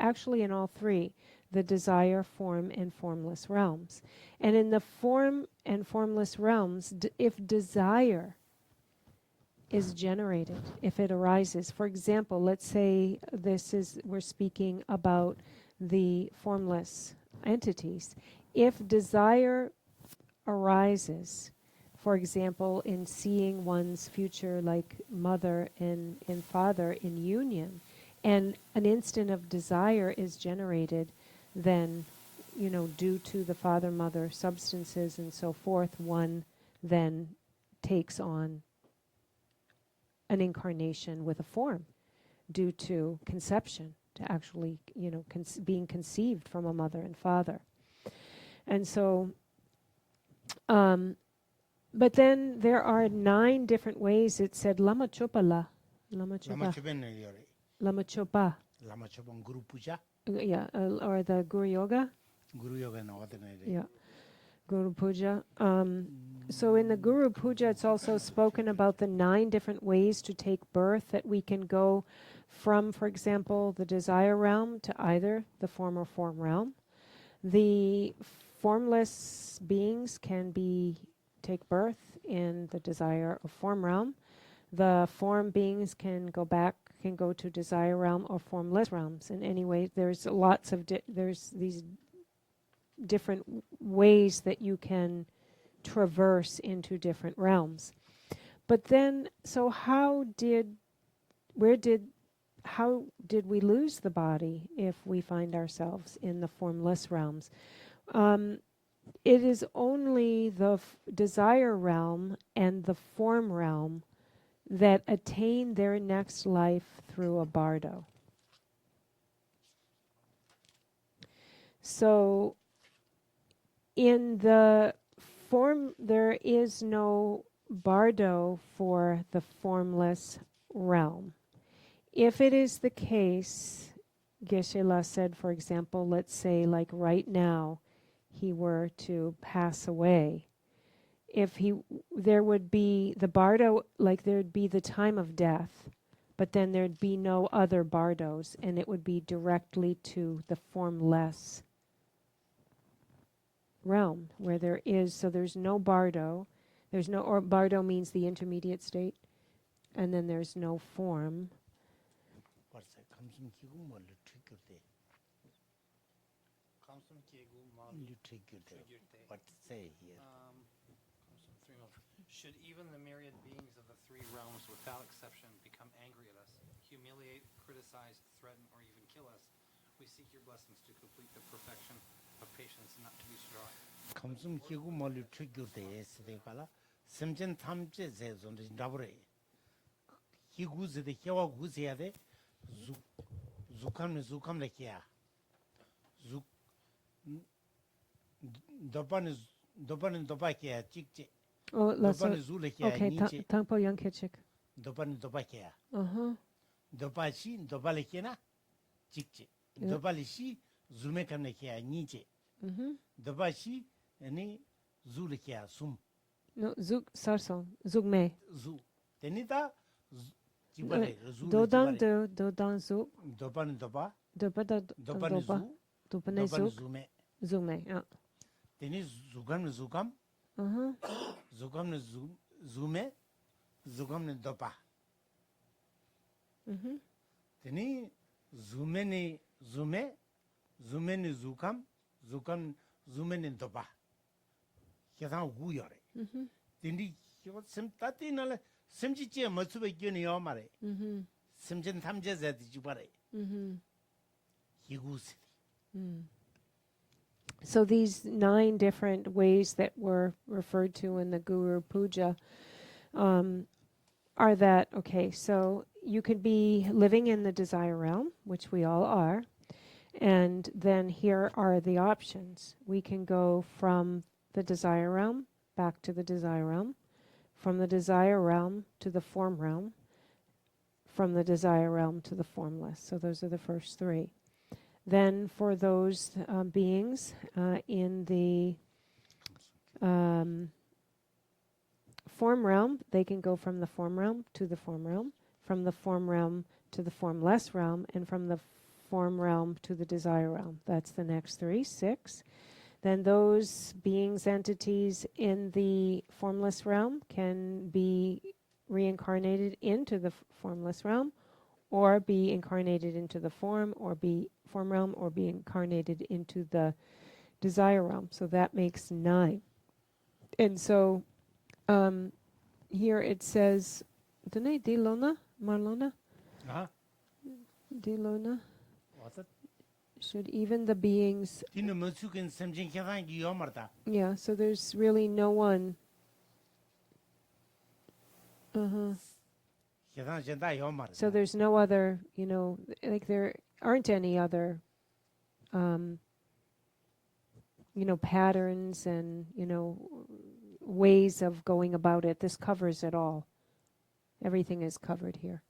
actually in all three, the desire, form, and formless realms. And in the form and formless realms, if desire is generated, if it arises, for example, let's say we're speaking about the formless entities. If desire arises, for example, in seeing one's future like mother and father in union, and an instant of desire is generated, then, due to the father-mother substances and so forth, one then takes on an incarnation with a form due to conception, to actually, being conceived from a mother and father. And so, but then there are 9 different ways. It said lama chopa la, lama Lama chopa, Choben yore. lama chopa, Lama Choben Guru Puja. yeah, or the Guru Yoga, Guru Yoga na ordinary. yeah, Guru Puja. So in the Guru Puja, it's also spoken about the 9 different ways to take birth, that we can go from, for example, the desire realm to either the form or form realm. The formless beings can take birth in the desire or form realm. The form beings can go to desire realm or formless realms. And anyway, there's lots of there's these different ways that you can traverse into different realms. But then, so how did we lose the body if we find ourselves in the formless realms? It is only the desire realm and the form realm that attain their next life through a bardo. So in the form, there is no bardo for the formless realm. If it is the case, Geshe-la said, for example, let's say like right now, he were to pass away, there would be the bardo, like there'd be the time of death, but then there'd be no other bardos, and it would be directly to the formless realm where there's no bardo, or bardo means the intermediate state, and then there's no form. What's that? Kamsum Kigu Mal Trigger. Kamsum Kiegu Mal Trigger. Trigurte. What to say here? Kamsum 3 Mal. Should even the myriad beings of the 3 realms, without exception, become angry at us, humiliate, criticize, threaten, or even kill us, we seek your blessings to complete the perfection of patience, not to be distraught. Kamsum Kigu Mal Trigger. Sedekala. Simchen Tamche says on the Dabore. He goes the Hewa Guziade. Zukam the Kia. Zuk Dopan and Dobakia, Chick. Oh, let's Dopan is Zulekia, okay. Nietzsche. Tangpo Yang Kitchik. Dopan Dobakia. Uh-huh. Dobalekina, Chick. Dobalishi, Zumekamnekia, Nietzsche. Dobashi, any Zulekia, Sum. No, Zug Sarson, Zugme. Zu. Tenita, Dodan Zug. Dopan Doba. Dopan Zu. Dopane Zug. Zume. Zume, yeah. Tenis Zugam. Uh-huh. Zugam Zume. Zugam Dopa. Teni Zumeni Zume. Zumeni Zukam. Zumeni Dopa. Kiatan Guyore. Tindi Simtatinala Simchi Matsuba Junior. Simchen Tamjas at the Jubare. He goes. So these 9 different ways that were referred to in the Guru Puja are that, okay, so you could be living in the desire realm, which we all are, and then here are the options. We can go from the desire realm back to the desire realm, from the desire realm to the form realm, from the desire realm to the formless. So those are the first 3. Then for those beings in the form realm, they can go from the form realm to the form realm, from the form realm to the formless realm, and from the form realm to the desire realm. That's the next 3, 6. Then those beings, entities in the formless realm can be reincarnated into the formless realm, or be incarnated into the form realm, or be incarnated into the desire realm. So that makes 9. And so here it says, Dene Dilona, Marlona, Dilona, should even the beings, yeah, so there's really no one. So there's no other, like there aren't any other, patterns and, ways of going about it. This covers it all. Everything is covered here.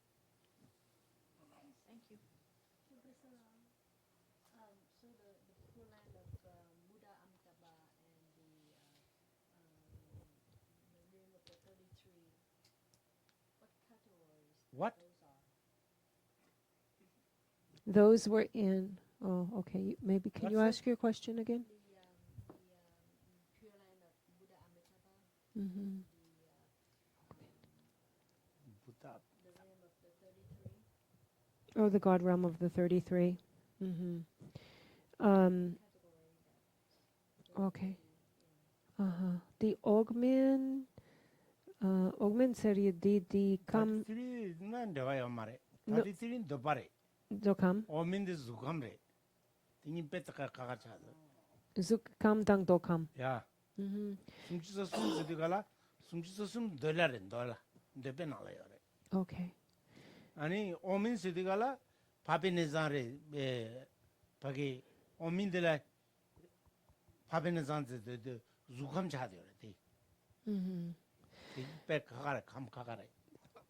Thank you. So the Pure Land of Buddha Amitabha and the realm of the 33, what categories What? Those were in, oh, okay, maybe can you ask your question again? The Pure Land of Buddha Amitabha, Mm-hmm. the realm of the 33. Oh, the God realm of the 33. Mm-hmm. Okay. Uh-huh. The Ogmin seria di kam dokam zuk kam dang dokam. Yeah. Mm-hmm. Okay. 아니 오민 시디가라 파베네잔레 바게 오민들라 파베네잔데 주감 자되어데 Mm-hmm. 백가가라 감가가라.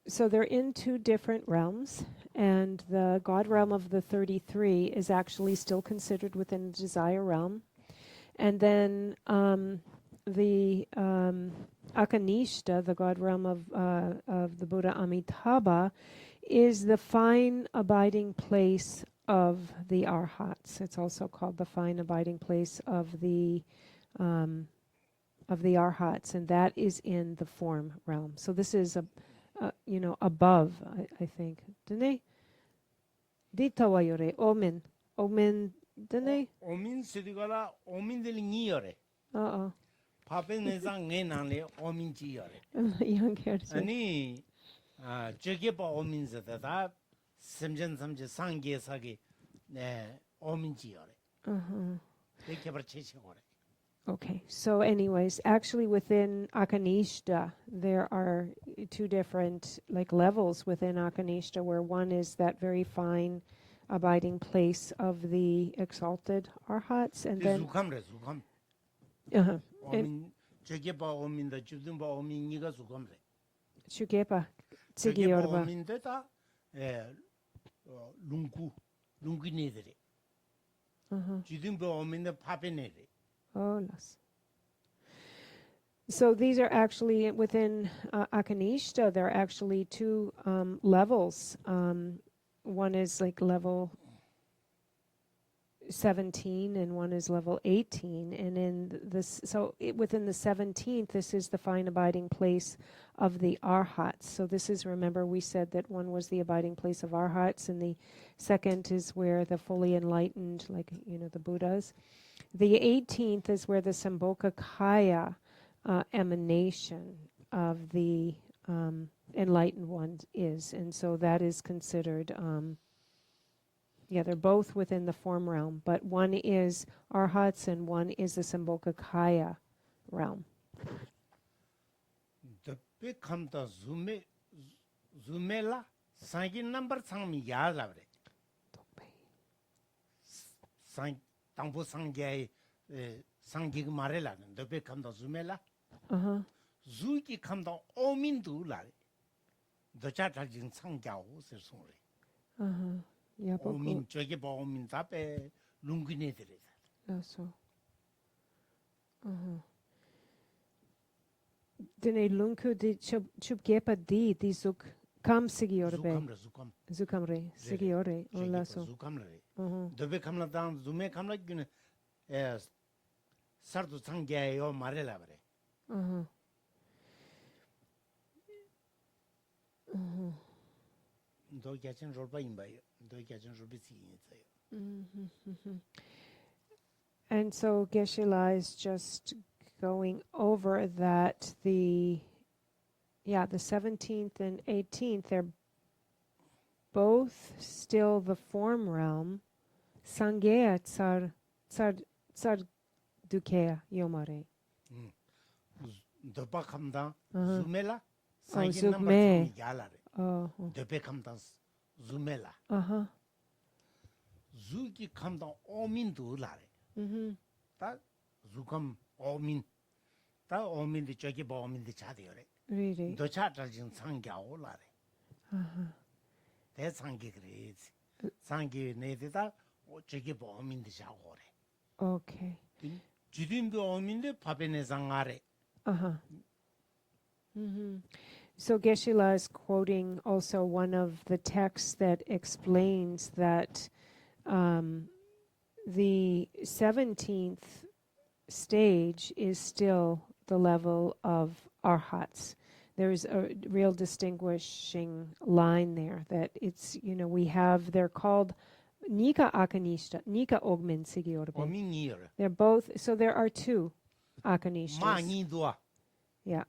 So they're in 2 different realms, and the God realm of the 33 is actually still considered within the desire realm. And then the Akanishta, the God realm of the Buddha Amitabha, is the fine abiding place of the Arhats. It's also called the fine abiding place of the Arhats, and that is in the form realm. So this is above, I think. Dene? Ditawayore, Omen. Omen, Dene? 오민 시디가라 오민들이 니여레. Uh-oh. 파베네잔 내난레 오민지여레. Young 아니 저게 봐 오민자다 삼전삼제 상계사기 네 오민지여레. 이렇게 버치시고래. Okay, so anyways, actually within Akanishta, there are 2 different levels within Akanishta, where one is that very fine abiding place of the exalted Arhats, and then 주감래. 오민 저게 봐 오민다 주든 봐 오민이가 주감래. Shugepa 저게 봐 Tsigiyorba. 오민데다 룽구네들이. 주든 봐 오민데 파베네들이. Oh, las. So these are actually within Akanishta. There are actually 2 levels. One is like level 17, and one is level 18. And in this, within the 17th, this is the fine abiding place of the Arhats. So this is, remember, we said that one was the abiding place of Arhats, and the second is where the fully enlightened, the Buddhas. The 18th is where the Sambhogakaya emanation of the enlightened one is. And so that is considered, they're both within the form realm, but one is Arhats and one is the Sambhogakaya realm. The big come to Zumela, Sangin number Sangmi Yalabre. Sang Tampo Sangay Sangig Marela, the big come to Zumela. Zuki come to Omin Dula. The Chatajin Sangyao, sorry. Yaboku. 오민 저기 봐 오민 답에 룽기네들이. Also. Dene lunku di chub gepa di zuk kam sigiore be. zukam라 Zukamre sigiore on laso. zukam래. 더베 감라당 줌에 감라기는 에 sardu 상게요 말해라 그래. 너 개천 롤바 임바요. 너 개천 롤비시 있어요. And so Geshe-la is just going over that the 17th and 18th, they're both still the form realm. Sangea tsar dukea yomare. 더바 감당 줌메라 줌메. 상게 넘버 야라래. Oh. 더베 감당 줌메라. zuki 감당 오민도 라래. 다 zu감 오민 다 오민데 저기 뭐 오민데 자대요래. Really? 더 차다진 상갸오 라래. 대상기 그래지. 상기 내대다 저기 뭐 오민데 자고래. Okay. 주딘도 오민데 밥에네 상아래. So Geshe-la is quoting also one of the texts that explains that the 17th stage is still the level of arhats. There's a real distinguishing line there that it's, we have, they're called Nika Akanishta, Nika Ogmin Sigiorbe. 오민이요. They're both, so there are two Akanishtas. 마니도아. Yeah.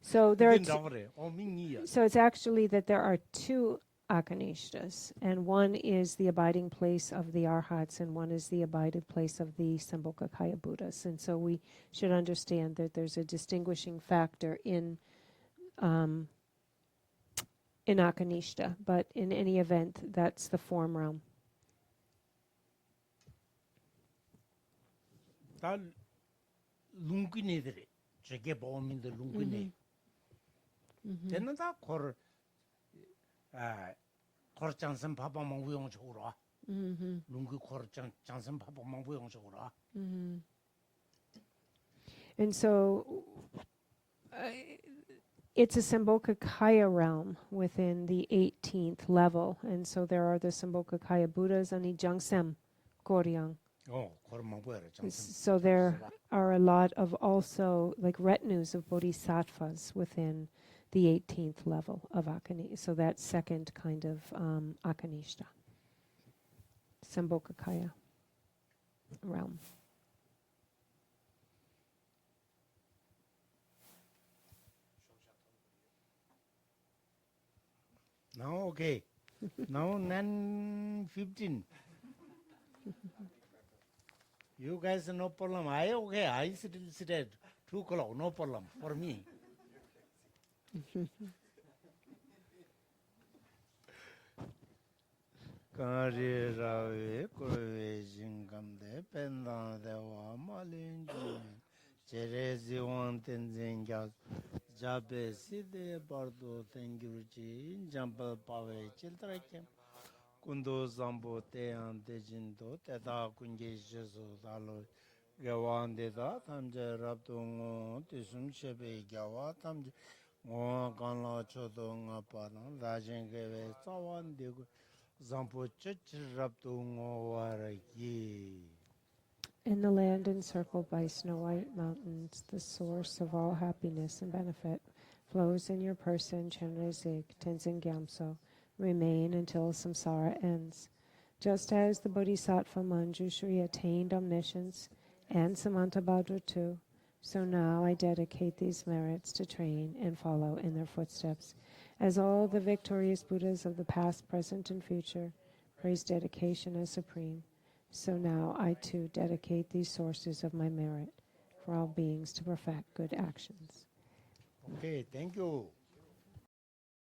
So there are 오민이요. so it's actually that there are two Akanishtas, and one is the abiding place of the Arhats, and one is the abiding place of the Sambhogakaya Buddhas. And so we should understand that there's a distinguishing factor in Akanishta, but in any event, that's the form realm. 다 룽기네들이 저게 보민들 룽기네. 되는다 걸 거르장선 파파망 우용적으로 룽기 거르장선 파파망 우용적으로. And so it's a Sambhogakaya realm within the 18th level, and so there are the Sambhogakaya Buddhas and the Jangsem Goryang. 거르망 보여라 장선. So there are a lot of also like retinues of bodhisattvas within the 18th level of Akanishta. So that second kind of Akanishta, Sambhogakaya realm. Now okay. Now 9:15. You guys no problem. I okay. I still sit at 2 o'clock. No problem for me. 가리라웨 고웨 진감데 펜다데와 말린지 제레지원 텐젠가 자베시데 바르도 땡규지 잠발 파웨 칠트라케 군도 잠보 테안 데진도 테다 군게 제소 달로 가완데다 탐제 랍동어 티숨셰베 가와 탐제 간라 초동아 파랑 라젠게베 사완데고 잠보 쳬랍동어 와라기. In the land encircled by snow-white mountains, the source of all happiness and benefit flows in your person, Chenrezig, Tenzin Gyamso, remain until samsara ends. Just as the Bodhisattva Manjushri attained omniscience, and Samantabhadra too, so now I dedicate these merits to train and follow in their footsteps. As all the victorious Buddhas of the past, present, and future praise dedication as supreme, so now I too dedicate these sources of my merit for all beings to perfect good actions. Okay, thank you.